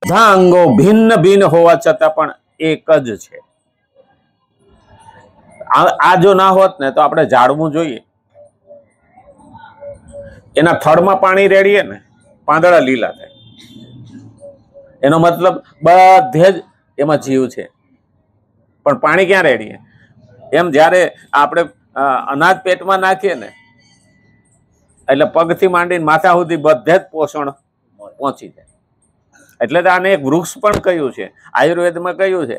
બધા અંગો ભિન્ન ભિન્ન હોવા છતાં પણ એક જ છે. આ જો ના હોત ને તો આપણે ઝાડવું જોઈએ, એના થડમાં પાણી રેડીએ ને પાંદડા લીલા થાય, એનો મતલબ બધે જ એમાં જીવ છે. પણ પાણી ક્યાં રેડીએ? એમ જ્યારે આપણે અનાજ પેટમાં નાખીએ ને એટલે પગથી માંડીને માથા સુધી બધે જ પોષણ પહોંચી જાય. એટલે તો આને એક વૃક્ષ પણ કહ્યું છે, આયુર્વેદમાં કહ્યું છે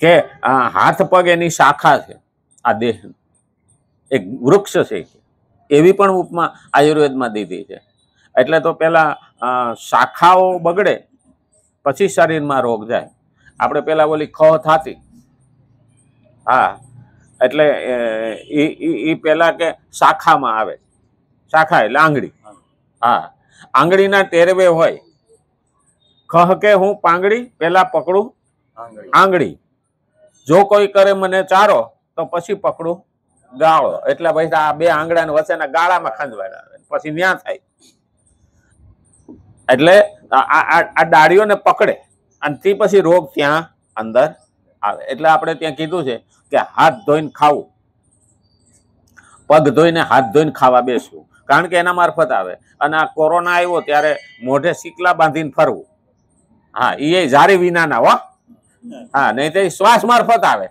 કે હાથ પગ એની શાખા છે, આ દેહ એક વૃક્ષ છે, એવી પણ ઉપમા આયુર્વેદમાં દીધી છે. એટલે તો પેલા શાખાઓ બગડે પછી શરીરમાં રોગ જાય. આપણે પેલા ઓલી ખ થાતી, હા, એટલે એ પેલા કે શાખામાં આવે, શાખા એટલે આંગળી, હા, આંગળીના ટેરવે હોય, ખહ કે હું પાંગડી પેલા પકડું આંગળી, જો કોઈ કરે મને ચારો તો પછી પકડું ગાળો. એટલે ભાઈ આ બે આંગળા વચ્ચેના ગાળામાં ખંજવાળા આવે, પછી ન્યા થાય. એટલે આ ડાળીઓને પકડે અને તે પછી રોગ ત્યાં અંદર આવે. એટલે આપણે ત્યાં કીધું છે કે હાથ ધોઈને ખાવું, પગ ધોઈને હાથ ધોઈને ખાવા બેસવું, કારણ કે એના મારફત આવે. અને આ કોરોના આવ્યો ત્યારે મોઢે શીકલા બાંધીને ફરવું, હા, એ જારી વિનાના હો, હા, નહીં તો શ્વાસ મારફત આવે.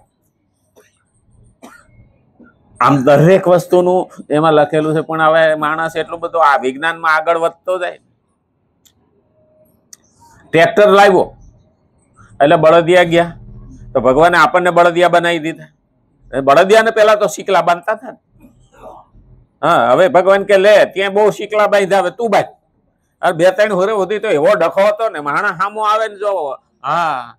આમ દરેક વસ્તુનું એમાં લખેલું છે. પણ હવે માણસ એટલું બધું આ વિજ્ઞાનમાં આગળ વધતો જાય. ટ્રેક્ટર લાવ્યો એટલે બળદિયા ગયા, તો ભગવાને આપણને બળદિયા બનાવી દીધા. બળદિયાને પેલા તો શીકલા બાંધતા હતા ને, હા, હવે ભગવાન કે લે ત્યાં બહુ શીકલા બાંધ્યા, હવે તું બાંધ. બે ત્રણ હોરે હોતી તો એવો ડખો હતો ને, માણસ સામો આવે ને જો, હા,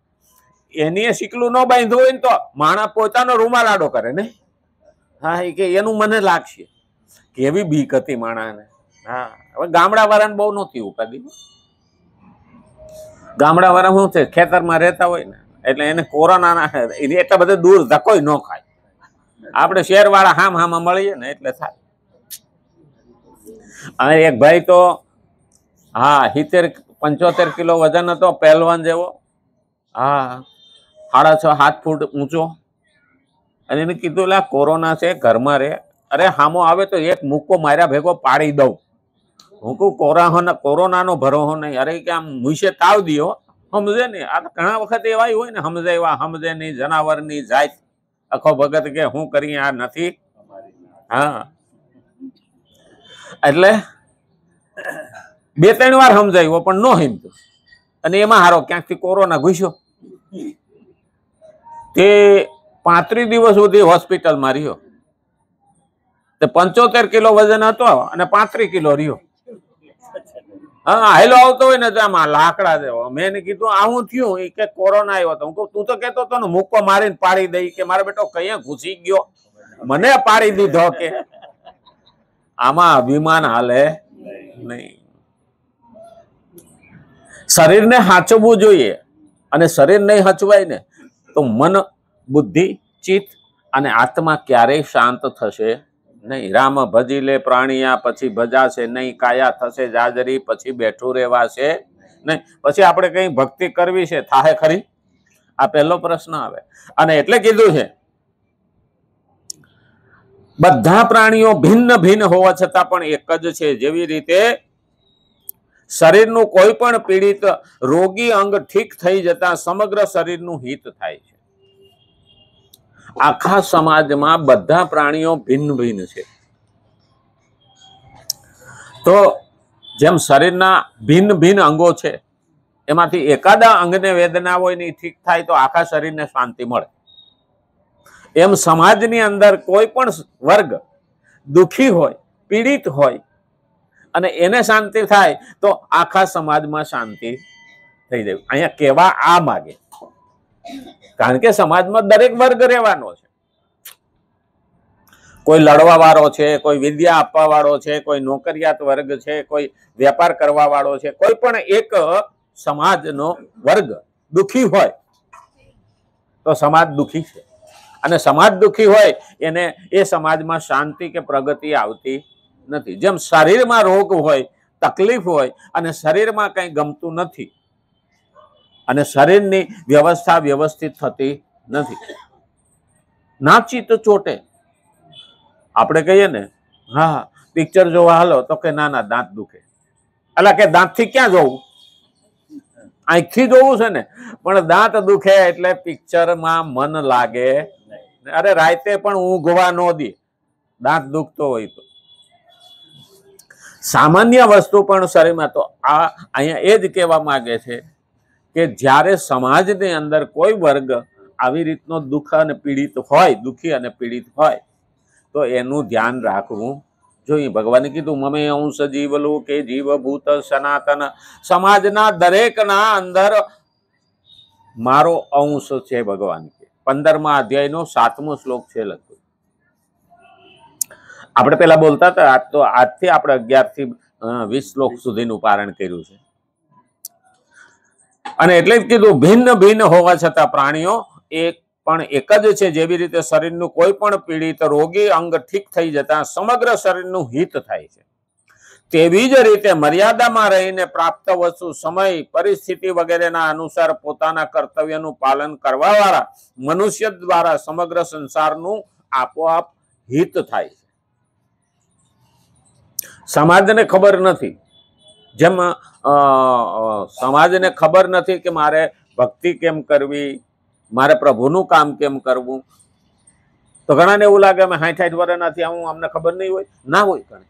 એની શીકલું ન બાંધ્યું હોય ને તો માણસ પોતાનો રૂમાલ આડો કરે ને, હા, એ કે એનું મને લાગશે. કેવી બીક હતી માણસને. હા, હવે ગામડા વાળાને બહુ નહોતી ઉપાધી. ગામડા વાળા શું છે, ખેતરમાં રહેતા હોય ને એટલે એને કોરોના એટલા બધા દૂર ધક્કોય ન ખાય. આપણે શહેર વાળા હામાં મળીએ ને એટલે થાય. અને એક ભાઈ તો, હા, 75 કિલો વજન હતો, પહેલવાન જેવો, હા, 6.5-7 ફૂટ ઊંચો. અને એને કીધું લા કોરોના છે, ઘરમાં રે. અરે હામો આવે તો એક મુક્કો માર્યા ભેગો પાડી દઉં. હું કહું કોરોનાનો ભરોહો નહીં. અરે કે આમ મુશે તાવ દિયો, સમજે ને. આ ઘણા વખત એવા હોય ને, સમજે એવા સમજે નહીં, જનાવરની જાત. આખો ભગત કે હું કરી આ નથી, હા. એટલે 2-3 વાર સમજાવ્યો પણ ન સમજ્યો. અને એમાં હારો ક્યાંકથી કોરોના ઘૂસ્યો. તે 35 દિવસ સુધી હોસ્પિટલમાં રહ્યો. તે 75 કિલો વજન હતો અને 35 કિલો રહ્યો. હા, હેલો આવતો હોય ને તો આમાં લાકડા જેવો. મેં એને કીધું આવું થયું, એ કે કોરોના આવ્યો હતો. હું કહું તું તો કેતો હતો ને મુક્કો મારીને પાડી દઈ, કે મારો બેટો કયા ઘૂસી ગયો, મને પાડી દીધો. કે આમાં અભિમાન હાલે નહીં. શરીરને હાચવવું જોઈએ. અને શરીર નહીં હચવાય ને તો મન, બુદ્ધિ, ચિત્ત અને આત્મા ક્યારેય શાંત થશે નહીં. રામ ભજી લે પ્રાણિયા પછી ભજાશે નહીં, કાયા થશે જાજરી પછી બેઠું રહેવાશે નહીં. પછી આપણે કઈ ભક્તિ કરવી છે, થાહે ખરી? આ પહેલો પ્રશ્ન આવે. અને એટલે કીધું છે બધા પ્રાણીઓ ભિન્ન ભિન્ન હોવા છતાં પણ એક જ છે. જેવી રીતે શરીરનું કોઈ પણ પીડિત રોગી અંગ ઠીક થઈ જતા સમગ્ર શરીરનું હિત થાય છે. આખા સમાજમાં બધા પ્રાણીઓ ભિન્ન ભિન્ન છે. તો જેમ શરીરના ભિન્ન ભિન્ન અંગો છે, એમાંથી એકાદા અંગને વેદના હોય ને ઠીક થાય તો આખા શરીરને શાંતિ મળે. એમ સમાજની અંદર કોઈ પણ વર્ગ દુઃખી હોય, પીડિત હોય અને એને શાંતિ થાય તો આખા સમાજમાં શાંતિ થઈ જાય. અહીંયા કહેવા આ માગે, કારણ કે સમાજમાં દરેક વર્ગ રહેવાનો છે. કોઈ લડવા વાળો છે, કોઈ વિદ્યા આપવા વાળો છે, કોઈ નોકરિયાત વર્ગ છે, કોઈ વેપાર કરવા વાળો છે. કોઈ પણ એક સમાજનો વર્ગ દુઃખી હોય તો સમાજ દુઃખી છે. અને સમાજ દુઃખી હોય એને એ સમાજમાં શાંતિ કે પ્રગતિ આવતી નથી. જેમ શરીરમાં રોગ હોય તકલીફ હોય અને શરીરમાં કંઈ ગમતું નથી અને શરીરની વ્યવસ્થા વ્યવસ્થિત થતી નથી. નાચી તો ચોટે. આપણે કહીએ ને, હા પિક્ચર જોવા હાલો, તો કે ના દાંત દુખે. એટલે કે દાંતથી ક્યાં જોવું? આંખથી જોવું છે ને. પણ દાંત દુખે એટલે પિક્ચરમાં મન લાગે. અરે રાતે પણ ઊંઘવા ન દે દાંત દુખતો હોય તો. સામાન્ય વસ્તુ પણ શરીરમાં. તો આ અહીંયા એ જ કહેવા માંગે છે કે જ્યારે સમાજની અંદર કોઈ વર્ગ આવી રીતનો દુઃખ અને પીડિત હોય, દુઃખી અને પીડિત હોય, તો એનું ધ્યાન રાખવું જોઈએ. ભગવાને કીધું મમે અંશ જીવલું કે જીવભૂત સનાતન. સમાજના દરેકના અંદર મારો અંશ છે. ભગવાન કે 15મા અધ્યાયનો 7મો શ્લોક છે લગભગ. આપણે પેલા બોલતા હતા, આજ તો આજથી આપણે 11 થી 20 શ્લોક સુધીનું પારણ કર્યું છે. અને એટલે જ કીધું ભિન્ન ભિન્ન હોવા છતાં પ્રાણીઓ એક જ છે. જેવી રીતે શરીરનું કોઈ પણ પીડિત રોગી અંગ ઠીક થઈ જતા સમગ્ર શરીરનું હિત થાય છે, તેવી જ રીતે મર્યાદામાં રહીને પ્રાપ્ત વસ્તુ, સમય, પરિસ્થિતિ વગેરેના અનુસાર પોતાના કર્તવ્યનું પાલન કરવા વાળા મનુષ્ય દ્વારા સમગ્ર સંસારનું આપોઆપ હિત થાય છે. સમાજને ખબર નથી, જેમ સમાજને ખબર નથી કે મારે ભક્તિ કેમ કરવી, મારે પ્રભુનું કામ કેમ કરવું. તો ઘણાને એવું લાગે અમે 60 વર્ષ નથી આવું, અમને ખબર નહીં હોય. ના હોય.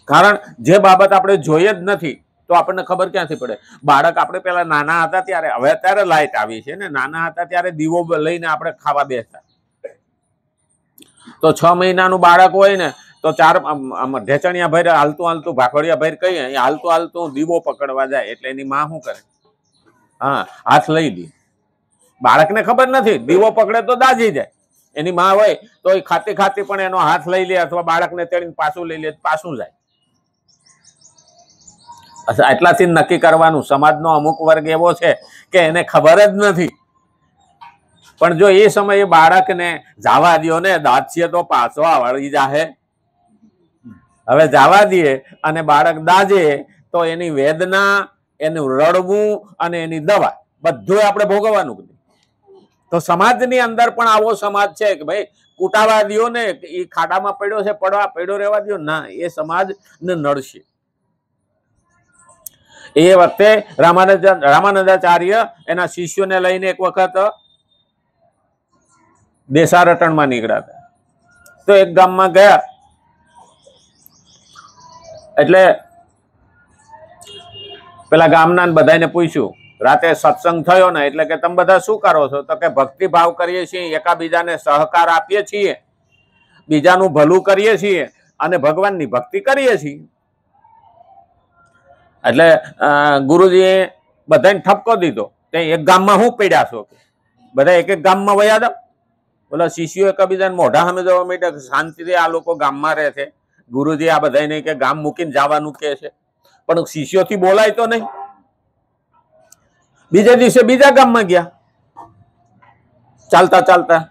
કારણ જે બાબત આપણે જોઈએ જ નથી તો આપણને ખબર ક્યાંથી પડે? બાળક આપણે પેલા નાના હતા ત્યારે, હવે અત્યારે લાઈટ આવી છે ને, નાના હતા ત્યારે દીવો લઈને આપણે ખાવા બેસતા. તો 6 મહિનાનું બાળક હોય ને તો 4 ઢેચણિયા ભર હાલતું હાલતું, ભાખોડિયા ભર કહીએ, હાલતું હાલતું દીવો પકડવા જાય. એટલે એની માં શું કરે? હા, હાથ લઈ લે. બાળકને ખબર નથી, દીવો પકડે તો દાજી જાય. એની માં હોય તો એ ખાતી ખાતી પણ એનો હાથ લઈ લે, અથવા બાળકને તેડીને પાછું લઈ લે, પાછું જાય. એટલાથી નક્કી કરવાનું. સમાજનો અમુક વર્ગ એવો છે કે એને ખબર જ નથી. પણ જો એ સમયે બાળકને જવા દો ને, દાજશે તો પાછો વળી જાહે. હવે જવા દઈએ અને બાળક દાજે તો એની વેદના, એનું રડવું અને એની દવા બધું આપણે ભોગવવાનું. તો સમાજની અંદર પણ આવો સમાજ છે કે ભાઈ કૂટાવા દો ને, એ ખાડામાં પડ્યો છે, પડ્યો રહેવા દો. ના, એ સમાજ ને નડશે. એ વખતે રામાનંદાચાર્ય એના શિષ્યોને લઈને એક વખત દેશારટણમાં નીકળ્યા હતા. તો એક ગામમાં ગયા. એટલે પેલા ગામના બધાને પૂછ્યું, રાતે સત્સંગ થયો ને, એટલે કે તમે બધા શું કરો છો? તો કે ભક્તિ ભાવ કરીએ છીએ, એકાબીજાને સહકાર આપીએ છીએ, બીજાનું ભલું કરીએ છીએ અને ભગવાનની ભક્તિ કરીએ છીએ. એટલે ગુરુજીએ બધાને ઠપકો દીધો કે એક ગામમાં હું પડ્યા છો? બધા એક એક ગામમાં વયા દો. બોલા શિષ્યો એકબીજાને મોઢા સામે જવા માંડ્યા, શાંતિથી આ લોકો ગામમાં રહે છે. ગુરુજી આ બધા નહીં કે ગામ મૂકીને જવાનું કે છે, પણ શિષ્યોથી બોલાય તો નહીં. બીજા દિવસે બીજા ગામમાં ગયા ચાલતા ચાલતા.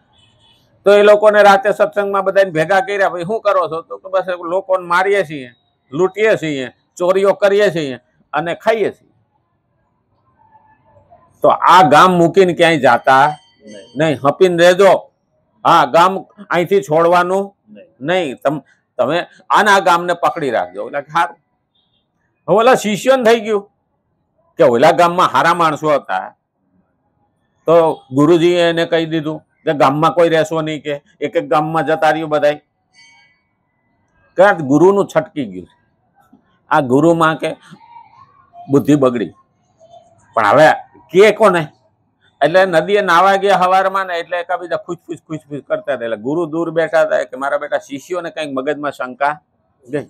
તો એ લોકોને રાતે સત્સંગમાં બધાને ભેગા કર્યા. ભાઈ શું કરો છો? તો બસ લોકોને મારીએ છીએ, લૂંટીએ છીએ, ચોરીઓ કરીએ છીએ અને ખાઈએ છીએ. તો આ ગામ મૂકીને ક્યાંય જાતા નહીં, હપીને રહેજો. હા, ગામ અહીંથી છોડવાનું નહીં. તમે આના ગામને પકડી રાખજો. એટલે સારું. હવે ઓલા શિષ્યોને થઈ ગયું કે ઓલા ગામમાં હારા માણસો હતા, તો ગુરુજીએ એને કહી દીધું કે ગામમાં કોઈ રહેશો નહીં, કે એક એક ગામમાં જતા રહ્યું બધાય. કારણ ગુરુનું છટકી ગયું. આ ગુરુમાં કે બુદ્ધિ બગડી. પણ હવે કે કોને? એટલે નદીએ નાવા ગયા હવારમાં ને, એટલે એકબીજા ખુશ કરતા હતા. એટલે ગુરુ દૂર બેઠા હતા કે મારા બેટા શિષ્યોને કંઈક મગજમાં શંકા ગઈ.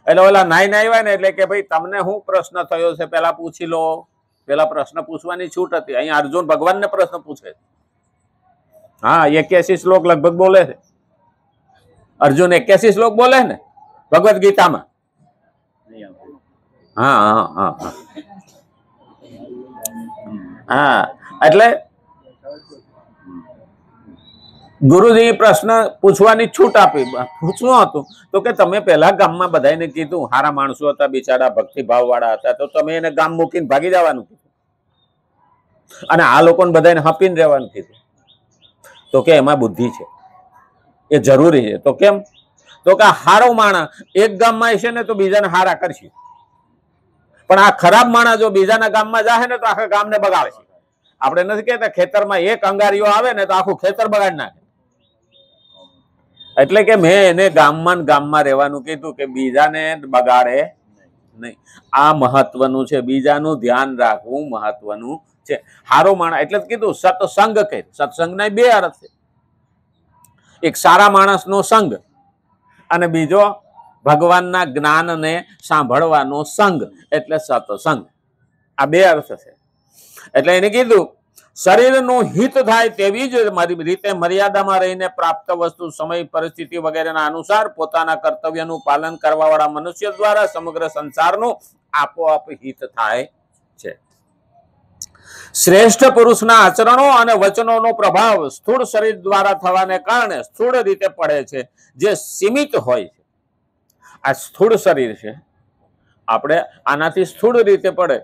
એટલે ઓલા નાઈ આવ્યા ને, એટલે કે ભાઈ તમને શું પ્રશ્ન થયો છે પેલા પૂછી લો. પેલા પ્રશ્ન પૂછવાની છૂટ હતી. અહીંયા અર્જુન ભગવાનને પ્રશ્ન પૂછે. હા, 81 શ્લોક લગભગ બોલે છે અર્જુન. 81 શ્લોક બોલે ને ભગવદ ગીતામાં. હા હા હા હા. એટલે ગુરુજી પ્રશ્ન પૂછવાની છૂટ આપી. પૂછવું હતું તો કે તમે પેલા ગામમાં બધાને કીધું હારા માણસો હતા, બિચારા ભક્તિભાવ વાળા હતા, તો તમે એને ગામ મૂકીને ભાગી જવાનું કીધું અને આ લોકોને બધાને હપીને રહેવાનું કીધું. તો કે એમાં બુદ્ધિ છે, એ જરૂરી છે. તો કેમ? તો કે હારો માણસ એક ગામમાં હશે ને તો બીજાને હારા કરશે, પણ આ ખરાબ માણસ જો બીજાના ગામમાં જાય ને તો આખા ગામને બગાડશે. આપણે નથી કહેતા ખેતરમાં એક અંગારીઓ આવે ને તો આખું ખેતર બગાડી નાખે. એટલે કે મેં એને ગામમાં રહેવાનું કીધું કે બીજાને બગાડે નહીં. આ મહત્વનું છે, બીજાનું ધ્યાન રાખવું મહત્વનું છે. હારો માણસ એટલે કીધું સત્સંગ કે સત્સંગના બે અર્થ છે. એક સારા માણસનો સંગ અને બીજો ભગવાનના જ્ઞાનને સાંભળવાનો સંગ એટલે સત્સંગ. આ બે અર્થ છે. એટલે એને કીધું શરીરનું હિત થાય તેવી જ રીતે મર્યાદામાં રહીને પ્રાપ્ત વસ્તુ, સમય, પરિસ્થિતિ વગેરેના અનુસાર પોતાના કર્તવ્યનું પાલન કરવા વાળા મનુષ્ય દ્વારા સમગ્ર સંસારનું આપોઆપ હિત થાય છે. શ્રેષ્ઠ પુરુષના આચરણો અને વચનોનો પ્રભાવ સ્થૂળ શરીર દ્વારા થવાને કારણે સ્થૂળ રીતે પડે છે, જે સીમિત હોય છે. આ સ્થૂળ શરીર છે, આપણે આનાથી સ્થૂળ રીતે પડે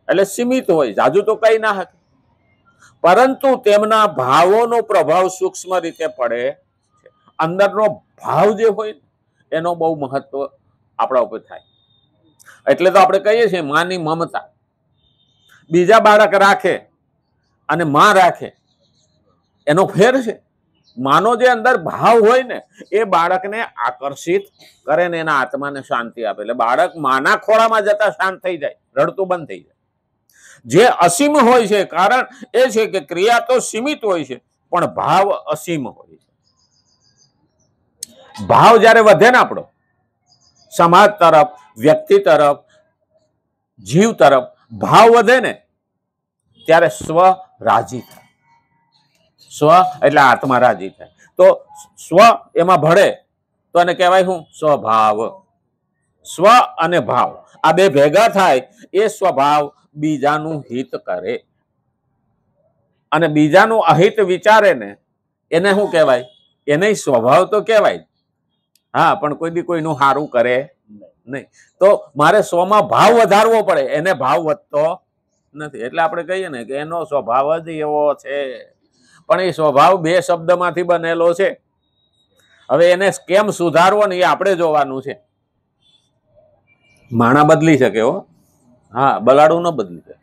એટલે સીમિત હોય, જાજુ તો કઈ ના શકે, પરંતુ તેમના ભાવોનો પ્રભાવ સૂક્ષ્મ રીતે પડે છે. અંદરનો ભાવ જે હોય એનો બહુ મહત્વ આપણા ઉપર થાય. એટલે તો આપણે કહીએ છીએ માની મમતા. બીજા બાળક રાખે અને માં રાખે એનો ફેર છે. માનો જે અંદર ભાવ હોય ને એ બાળકને આકર્ષિત કરે ને એના આત્માને શાંતિ આપે. એટલે બાળક માના ખોળામાં જતા શાંત થઈ જાય, રડતું બંધ થઈ જાય. જે અસીમ હોય છે કારણ એ છે કે ક્રિયા તો સીમિત હોય છે પણ ભાવ અસીમ હોય છે. ભાવ જ્યારે વધે ને આપણો સમાજ તરફ, વ્યક્તિ તરફ, જીવ તરફ ભાવ વધે ને ત્યારે સ્વ રાજી થાય. સ્વ એટલે આત્મા રાજી થાય. તો સ્વ એમાં ભળે તો એને કહેવાય શું? સ્વભાવ. સ્વ અને ભાવ આ બે ભેગા થાય એ સ્વભાવ બીજાનું હિત કરે અને બીજાનું અહિત વિચારે ને એને શું કહેવાય? એને સ્વભાવ તો કહેવાય. હા, પણ કોઈ દી કોઈનું સારું કરે નહીં. તો મારે સ્વમાં ભાવ વધારવો પડે, એને ભાવ વધતો નથી. એટલે આપણે કહીએ ને કે એનો સ્વભાવ જ એવો છે. પણ એ સ્વભાવ બે શબ્દમાંથી બનેલો છે. હવે એને કેમ સુધારવો ને એ આપણે જોવાનું છે. માણા બદલી શકે હો, હા, બલાડું ન બદલી શકે.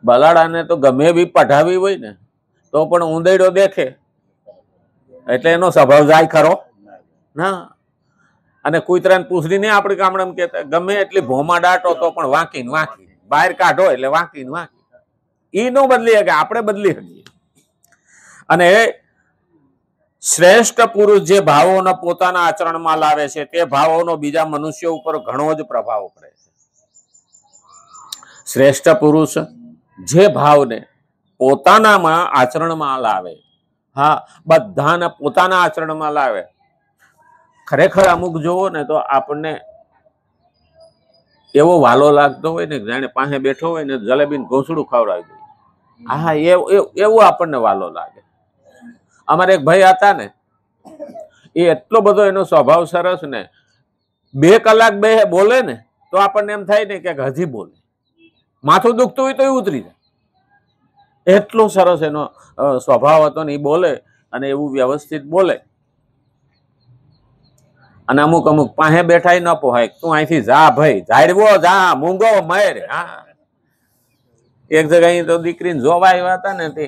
બલાડાને તો ગમે એવી પઢાવી હોય ને તો પણ ઉંદેડો દેખે એટલે એનો સ્વભાવ જાય ખરો ના. અને કૂતરાને પૂછડી નહીં આપણે ગામડામાં કહેતા, ગમે એટલી ભોમાં દાટો તો પણ વાંકીને વાંકી, બહાર કાઢો એટલે વાંકીને વાંકી. ઈ નો બદલી શકે, આપણે બદલી શકીએ. અને શ્રેષ્ઠ પુરુષ જે ભાવોનો પોતાના આચરણમાં લાવે છે તે ભાવોનો બીજા મનુષ્યો ઉપર ઘણો જ પ્રભાવ પડે છે. શ્રેષ્ઠ પુરુષ જે ભાવને પોતાનામાં આચરણમાં લાવે, હા, બધાને પોતાના આચરણમાં લાવે. ખરેખર અમુક જોવો ને તો આપણને એવો વાલો લાગતો હોય ને, જાણે પાસે બેઠો હોય ને જલેબીને ઘોસડું ખવડાવી દે. હા, એવું આપણને વાલો લાગે. અમારે એક ભાઈ હતા ને, એ એટલો બધો એનો સ્વભાવ સરસ ને, 2 કલાક બે બોલે ને તો આપણને એમ થાય ને કે હજી બોલે. માથું દુખતું હોય તો એ ઉતરી જાય. એટલો સરસ એનો સ્વભાવ હતો ને. એ બોલે અને એવું વ્યવસ્થિત બોલે. અને અમુક પાસે બેઠા ન પોહાય. તું અહીંથી જા ભાઈ, ઝાડવો જા, મૂંગો મર. હા, એક જગ્યાએ તો દીકરીને જોવા આવ્યા હતા ને, તે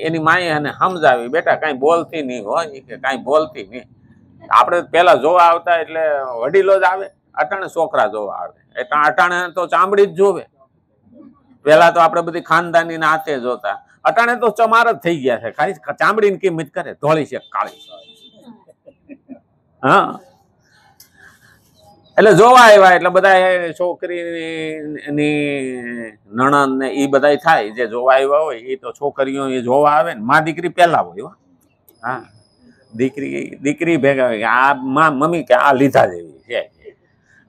એની માએ એને સમજાવી, બેટા કાંઈ બોલતી નહીં હોય કે કાંઈ બોલતી નહીં. આપણે પેલા જોવા આવતા એટલે વડીલો જ આવે, અટાણે છોકરા જોવા આવે. એટલે અટાણે તો ચામડી જ જોવે. પેલા તો આપણે બધી ખાનદાની નાતે જોતા, અટાણે તો ચમાર જ થઈ ગયા છે. ખાલી ચામડીની કિંમત કરે, ધોળી છે કાળી. હા, એટલે જોવા આવ્યા એટલે બધા છોકરીની નણંદ ને એ બધા થાય જે જોવા આવ્યા હોય એ તો છોકરીઓ એ જોવા આવે ને. માં દીકરી પેલા હોય. હા, દીકરી ભેગા હોય આ મમ્મી કે આ લીધા જેવી છે.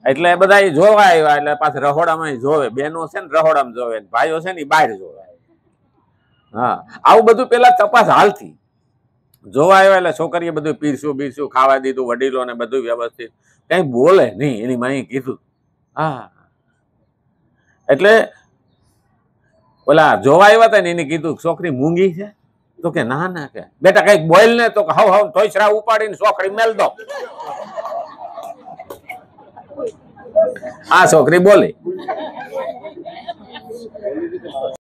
એટલે બધા જોવા આવ્યા એટલે પાછા રહોડામાં જોવે. બહેનો છે ને રહોડામાં જોવે, ભાઈઓ છે ને એ બહાર જોવે. હા, આવું બધું પેલા તપાસ હાલતી. જોવા આવ્યા એટલે છોકરીએ બધું પીરસ્યું બીરસ્યું ખાવા દીધું, વડીલોને બધું વ્યવસ્થિત, કઈ બોલે નહીં. એની માએ કીધું. હા, એટલે ઓલા જોવા આવ્યા હતા ને એને કીધું છોકરી મૂંગી છે? તો કે ના ના, કે બેટા કઈક બોલ ને. તો હવ હવ થોઈસરા ઉપાડીને છોકરી મેલ દો. આ છોકરી બોલી.